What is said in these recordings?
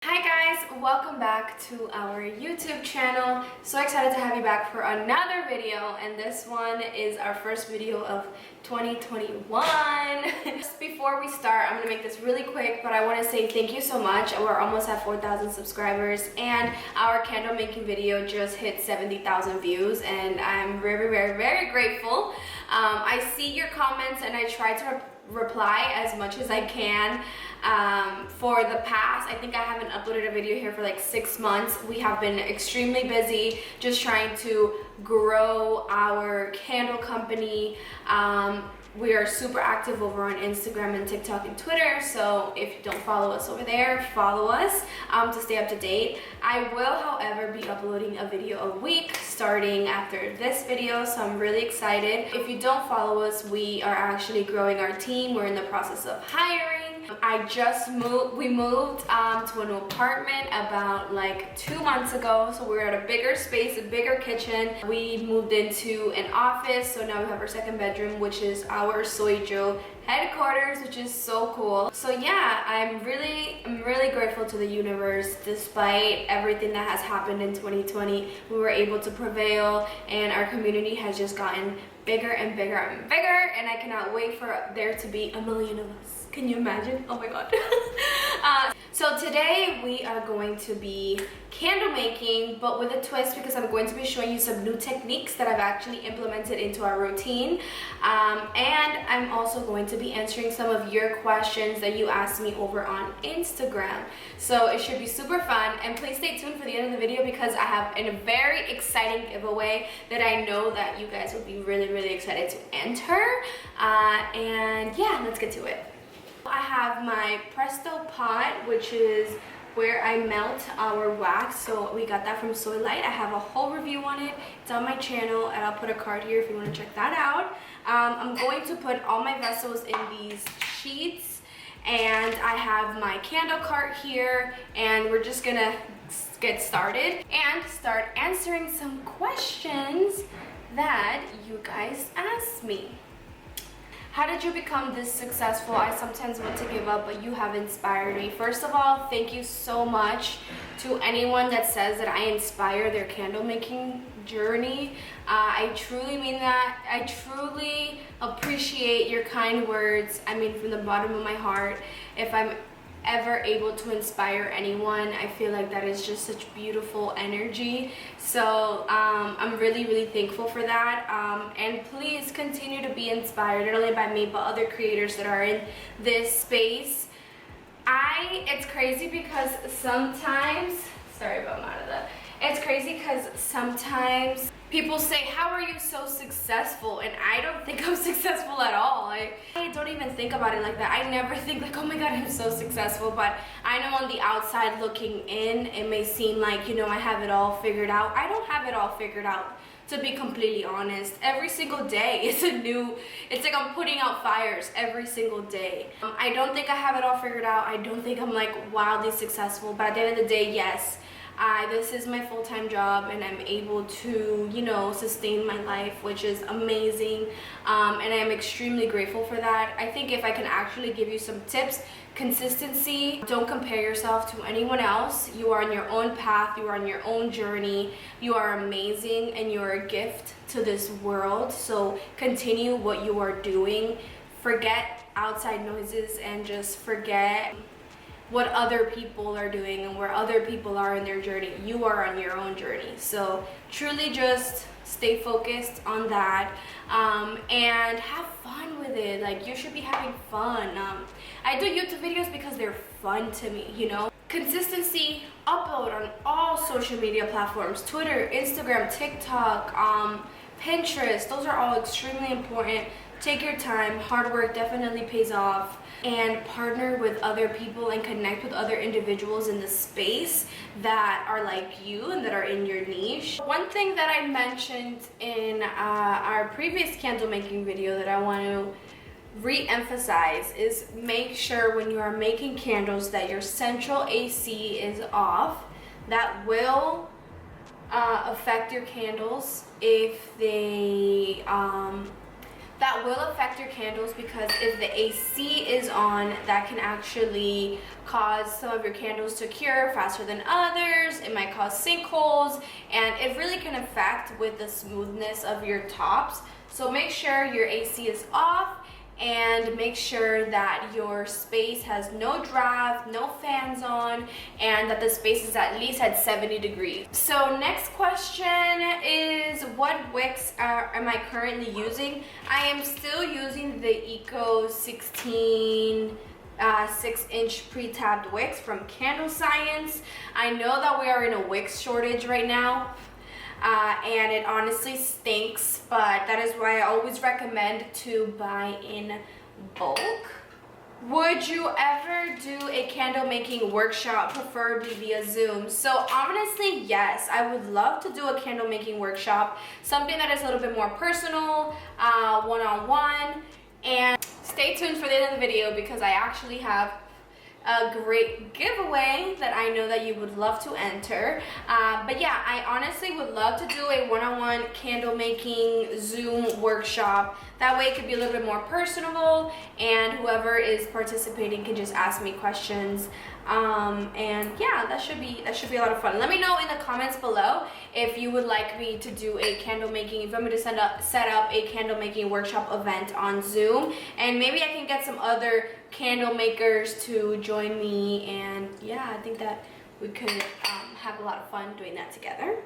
Hi guys, welcome back to our YouTube channel. So excited to have you back for another video, and this one is our first video of 2021. Just before we start, I'm gonna make this really quick, but I want to say thank you so much. We're almost at 4,000 subscribers, and our candle making video just hit 70,000 views, and I'm very grateful. I see your comments and I try to reply as much as I can. For the past, I think I haven't uploaded a video here for like 6 months. We have been extremely busy just trying to grow our candle company. We are super active over on Instagram and TikTok and Twitter, so if you don't follow us over there, follow us to stay up to date. I will, however, be uploading a video a week starting after this video, so I'm really excited. If you don't follow us, we are actually growing our team. We're in the process of hiring. We moved to a new apartment about like 2 months ago, so we're at a bigger space, a bigger kitchen. We moved into an office, so now we have our second bedroom, which is our Soijo headquarters, which is so cool. So yeah, I'm really grateful to the universe. Despite everything that has happened in 2020, we were able to prevail, and our community has just gotten bigger and bigger and bigger, and I cannot wait for there to be 1 million of us. Can you imagine? Oh my god. So today we are going to be candle making, but with a twist, because I'm going to be showing you some new techniques that I've actually implemented into our routine. And I'm also going to be answering some of your questions that you asked me over on Instagram. So it should be super fun, and please stay tuned for the end of the video because I have a very exciting giveaway that I know that you guys will be really excited to enter. And yeah, let's get to it. I have my Presto pot, which is where I melt our wax. So we got that from Soy Light. I have a whole review on it. It's on my channel, and I'll put a card here if you want to check that out. I'm going to put all my vessels in these sheets, and I have my candle cart here, and we're just gonna get started and start answering some questions that you guys asked me. How did you become this successful? I sometimes want to give up, but you have inspired me. First of all, thank you so much to anyone that says that I inspire their candle making journey. I truly mean that. I truly appreciate your kind words. I mean, from the bottom of my heart. If I'm ever able to inspire anyone, I feel like that is just such beautiful energy. So I'm really thankful for that, and please continue to be inspired, not only by me but other creators that are in this space. It's crazy because sometimes, sorry about that. It's crazy because sometimes people say, how are you so successful? And I don't think I'm successful at all. I don't even think about it like that. I never think like, oh my god, I'm so successful. But I know on the outside looking in, it may seem like, you know, I have it all figured out. I don't have it all figured out, to be completely honest. Every single day it's like I'm putting out fires every single day. I don't think I have it all figured out. I don't think I'm like wildly successful, but at the end of the day, yes, this is my full-time job, and I'm able to, you know, sustain my life, which is amazing, and I am extremely grateful for that. I think if I can actually give you some tips: consistency. Don't compare yourself to anyone else. You are on your own path. You are on your own journey. You are amazing, and you are a gift to this world. So continue what you are doing. Forget outside noises and just forget what other people are doing and where other people are in their journey. You are on your own journey. So truly just stay focused on that, and have fun with it. Like, you should be having fun. I do YouTube videos because they're fun to me, you know. Consistency, upload on all social media platforms: Twitter, Instagram, TikTok, Pinterest. Those are all extremely important. Take your time. Hard work definitely pays off. And partner with other people and connect with other individuals in the space that are like you and that are in your niche. One thing that I mentioned in our previous candle making video that I want to re-emphasize is make sure when you are making candles that your central AC is off. That will affect your candles if they that will affect your candles, because if the AC is on, that can actually cause some of your candles to cure faster than others. It might cause sinkholes, and it really can affect with the smoothness of your tops. So make sure your AC is off, and make sure that your space has no draft, no fans on, and that the space is at least at 70 degrees. So next question is, what wicks am I currently using? I am still using the Eco 16 6-inch pre-tabbed wicks from Candle Science. I know that we are in a wicks shortage right now. And it honestly stinks, but that is why I always recommend to buy in bulk. Would you ever do a candle making workshop, preferably via Zoom? So honestly, yes, I would love to do a candle making workshop, something that is a little bit more personal, one-on-one. And stay tuned for the end of the video, because I actually have a great giveaway that I know that you would love to enter. But yeah, I honestly would love to do a one-on-one candle making Zoom workshop. That way it could be a little bit more personable, and whoever is participating can just ask me questions. And yeah, that should be a lot of fun. Let me know in the comments below if you would like me to do a candle making, if you want me to set up a candle making workshop event on Zoom, and maybe I can get some other candle makers to join me. And yeah, I think that we could have a lot of fun doing that together.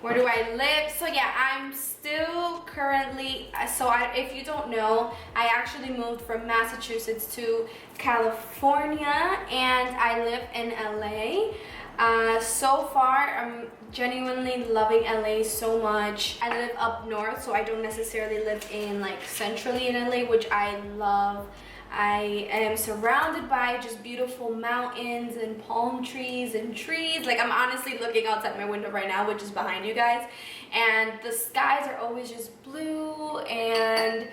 Where do I live? So yeah, I'm still currently, if you don't know, I actually moved from Massachusetts to California, and I live in LA. So far, I'm genuinely loving LA so much. I live up north, so I don't necessarily live in like centrally in LA, which I love. I am surrounded by just beautiful mountains and palm trees and trees. Like, I'm honestly looking outside my window right now, which is behind you guys, and the skies are always just blue, and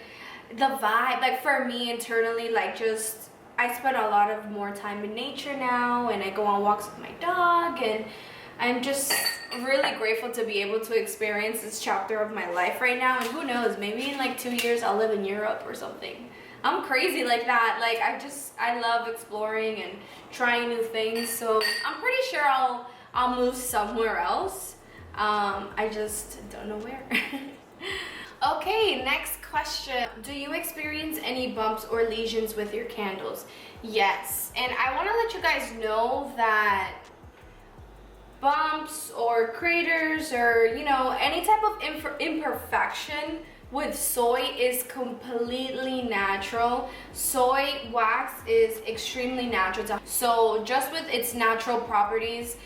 the vibe, like for me internally, like just, I spend a lot of more time in nature now, and I go on walks with my dog, and I'm just really grateful to be able to experience this chapter of my life right now. And who knows, maybe in like 2 years I'll live in Europe or something. I'm crazy like that. Like, I love exploring and trying new things. So I'm pretty sure I'll move somewhere else. I just don't know where. Okay, next question. Do you experience any bumps or lesions with your candles? Yes. And I want to let you guys know that bumps or craters, or you know, any type of imperfection with soy is completely natural. Soy wax is extremely natural. So just with its natural properties,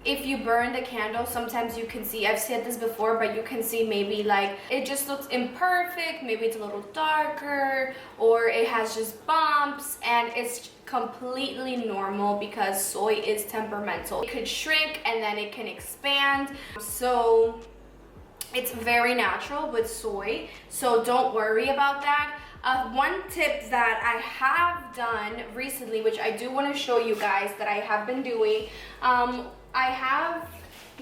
if you burn the candle, sometimes you can see, I've said this before, but you can see maybe like it just looks imperfect, maybe it's a little darker, or it has just bumps, and it's completely normal because soy is temperamental. It could shrink and then it can expand. So it's very natural with soy, so don't worry about that. One tip that I have done recently, which I do want to show you guys that I have been doing, I have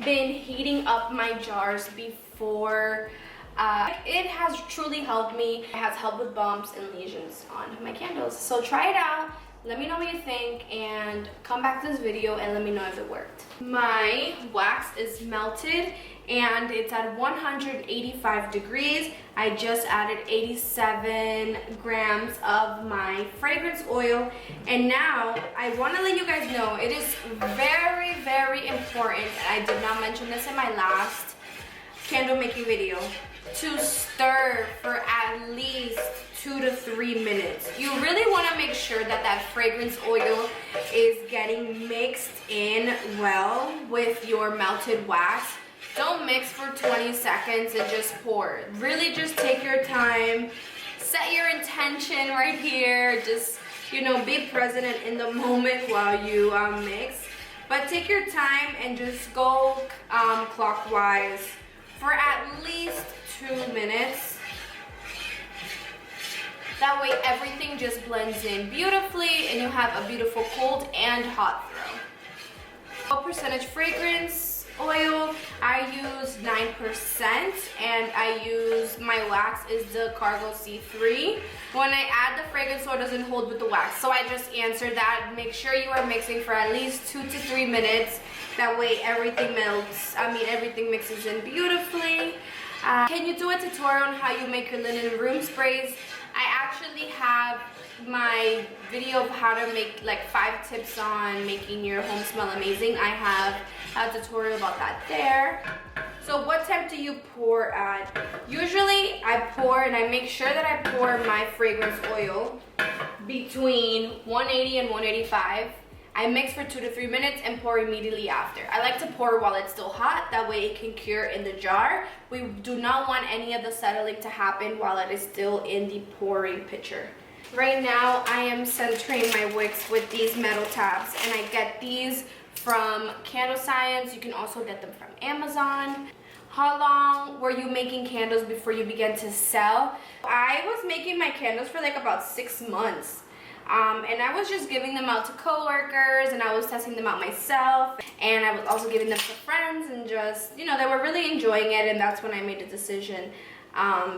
been heating up my jars before. It has truly helped me. It has helped with bumps and lesions on my candles. So try it out. Let me know what you think, and come back to this video and let me know if it worked. My wax is melted and it's at 185 degrees. I just added 87 grams of my fragrance oil, and now I want to let you guys know it is very, very important, and I did not mention this in my last candle making video, to stir for at least 2 to 3 minutes. You really want to make sure that that fragrance oil is getting mixed in well with your melted wax. Don't mix for 20 seconds and just pour. Really just take your time, set your intention right here, just, you know, be present in the moment while you mix. But take your time and just go clockwise for at least 2 minutes. That way everything just blends in beautifully and you have a beautiful cold and hot throw. Low percentage fragrance, oil. I use 9% and I use, my wax is the Cargo C3. When I add the fragrance oil, it doesn't hold with the wax. So I just answered that. Make sure you are mixing for at least 2 to 3 minutes. That way everything melts, everything mixes in beautifully. Can you do a tutorial on how you make your linen room sprays? I actually have my video of how to make like 5 tips on making your home smell amazing. I have a tutorial about that there. So what temp do you pour at? Usually I pour, and I make sure that I pour my fragrance oil between 180 and 185. I mix for 2 to 3 minutes and pour immediately after. I like to pour while it's still hot, that way it can cure in the jar. We do not want any of the settling to happen while it is still in the pouring pitcher. Right now I am centering my wicks with these metal tabs, and I get these from Candle Science. You can also get them from Amazon. How long were you making candles before you began to sell? I was making my candles for like about 6 months. And I was just giving them out to coworkers, and I was testing them out myself, and I was also giving them to friends, and just, you know, they were really enjoying it, and that's when I made the decision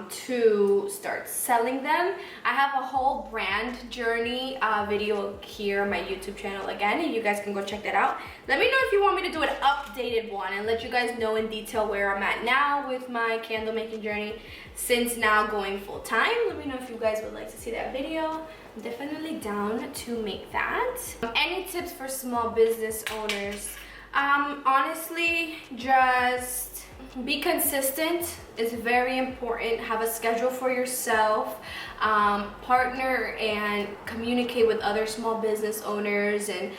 to start selling them. I have a whole brand journey video here on my YouTube channel again, and you guys can go check that out. Let me know if you want me to do an updated one and let you guys know in detail where I'm at now with my candle making journey since now going full time. Let me know if you guys would like to see that video. I'm definitely down to make that. Any tips for small business owners? Honestly, just be consistent is very important. Have a schedule for yourself. Partner and communicate with other small business owners and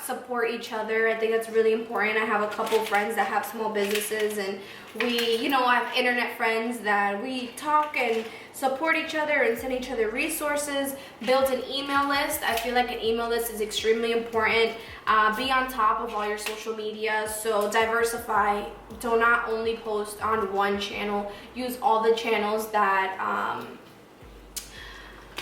support each other. I think that's really important. I have a couple friends that have small businesses, and we, you know, I have internet friends that we talk and support each other and send each other resources. Build an email list. I feel like an email list is extremely important. Be on top of all your social media, so diversify. Do not only post on one channel. Use all the channels that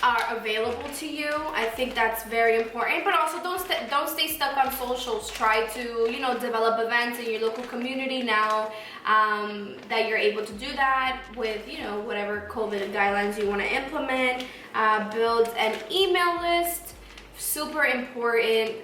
are available to you. I think that's very important, but also don't stay stuck on socials. Try to, you know, develop events in your local community now that you're able to do that with, you know, whatever COVID guidelines you want to implement. Build an email list. Super important.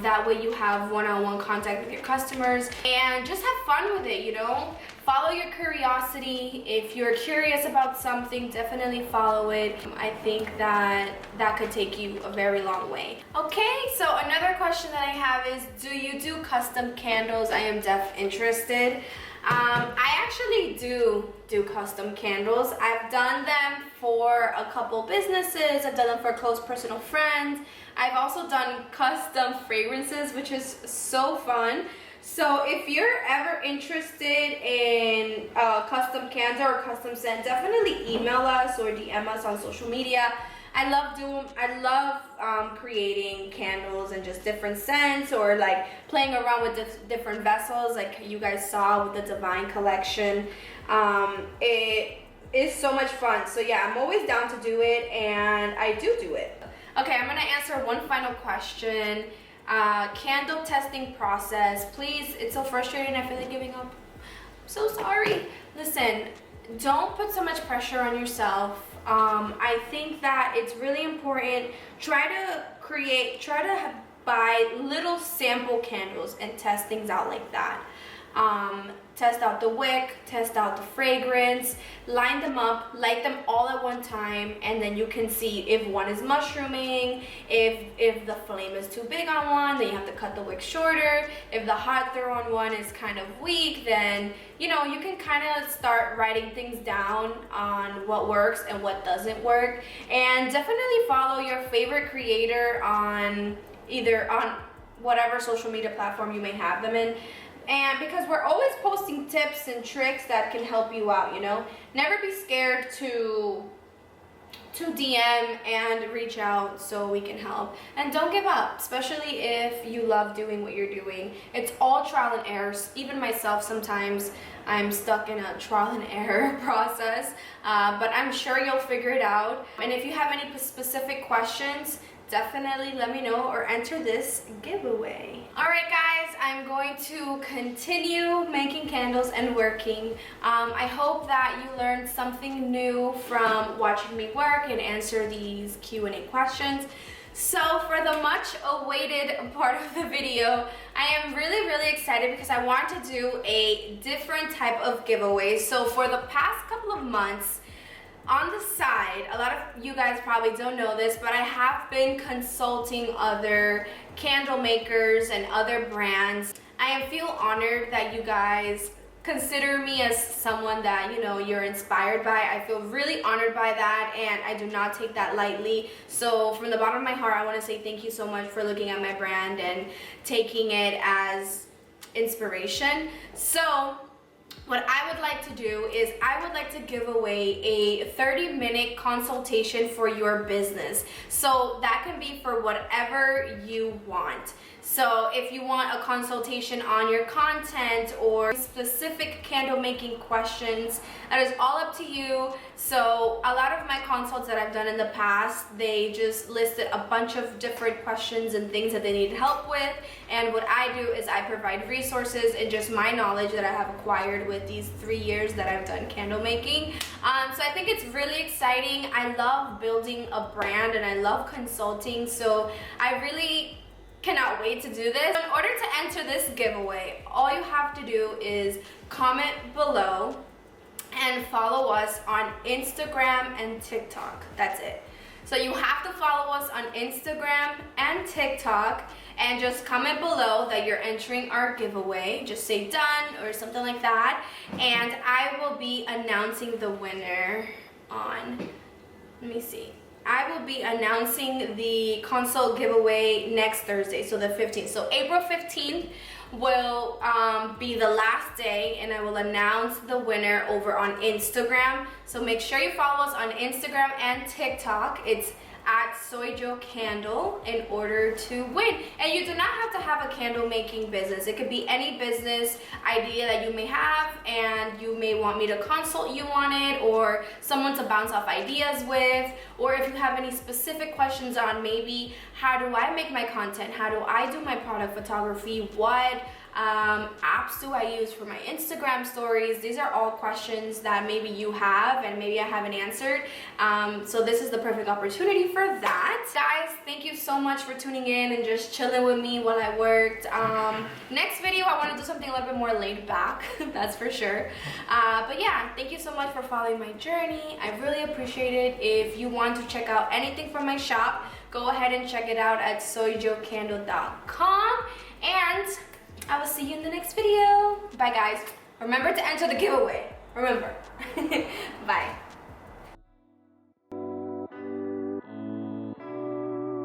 That way you have one-on-one contact with your customers, and just have fun with it, you know. Follow your curiosity. If you're curious about something, definitely follow it. I think that could take you a very long way. Okay, so another question that I have is, do you do custom candles? I am interested. I actually do custom candles. I've done them for a couple businesses. I've done them for close personal friends. I've also done custom fragrances, which is so fun. So if you're ever interested in custom candle or custom scent, definitely email us or DM us on social media. I love creating candles and just different scents, or like playing around with different vessels, like you guys saw with the Divine collection. It is so much fun. So yeah, I'm always down to do it, and I do it. Okay, I'm gonna answer one final question. Candle testing process. Please, it's so frustrating. I feel like giving up. I'm so sorry. Listen, don't put so much pressure on yourself. I think that it's really important. Try to buy little sample candles and test things out like that. Test out the wick, test out the fragrance, line them up, light them all at one time, and then you can see if one is mushrooming, if the flame is too big on one, then you have to cut the wick shorter. If the hot throw on one is kind of weak, then, you know, you can kind of start writing things down on what works and what doesn't work. And definitely follow your favorite creator on whatever social media platform you may have them in. And because we're always posting tips and tricks that can help you out, you know. Never be scared to DM and reach out so we can help. And don't give up, especially if you love doing what you're doing. It's all trial and errors. Even myself, sometimes I'm stuck in a trial and error process, but I'm sure you'll figure it out. And if you have any specific questions, definitely let me know or enter this giveaway. Alright guys, I'm going to continue making candles and working. I hope that you learned something new from watching me work and answer these Q&A questions. So for the much awaited part of the video, I am really excited because I want to do a different type of giveaway. So for the past couple of months, on the side, a lot of you guys probably don't know this, but I have been consulting other candle makers and other brands. I feel honored that you guys consider me as someone that, you know, you're inspired by. I feel really honored by that, and I do not take that lightly. So from the bottom of my heart, I want to say thank you so much for looking at my brand and taking it as inspiration. So what I would like to do is I would like to give away a 30-minute consultation for your business. So that can be for whatever you want. So if you want a consultation on your content or specific candle making questions, that is all up to you. So a lot of my consults that I've done in the past, they just listed a bunch of different questions and things that they need help with. And what I do is I provide resources and just my knowledge that I have acquired with these 3 years that I've done candle making. So I think it's really exciting. I love building a brand and I love consulting. So I really cannot wait to do this. In order to enter this giveaway, all you have to do is comment below and follow us on Instagram and TikTok. That's it. So you have to follow us on Instagram and TikTok and just comment below that you're entering our giveaway. Just say done or something like that. And I will be announcing the winner on, let me see. I will be announcing the consult giveaway next Thursday, so the 15th. So April 15th will be the last day, and I will announce the winner over on Instagram. So make sure you follow us on Instagram and TikTok. It's at SoyJoCandle in order to win. And you do not have to have a candle making business. It could be any business idea that you may have and you may want me to consult you on it, or someone to bounce off ideas with, or if you have any specific questions on maybe how do I make my content, how do I do my product photography, what apps do I use for my Instagram stories. These are all questions that maybe you have and maybe I haven't answered. So this is the perfect opportunity for that. Guys, thank you so much for tuning in and just chilling with me while I worked. Next video, I want to do something a little bit more laid back, that's for sure. But yeah, thank you so much for following my journey. I really appreciate it. If you want to check out anything from my shop, go ahead and check it out at soyjocandle.com. And I will see you in the next video. Bye guys. Remember to enter the giveaway. Remember. Bye.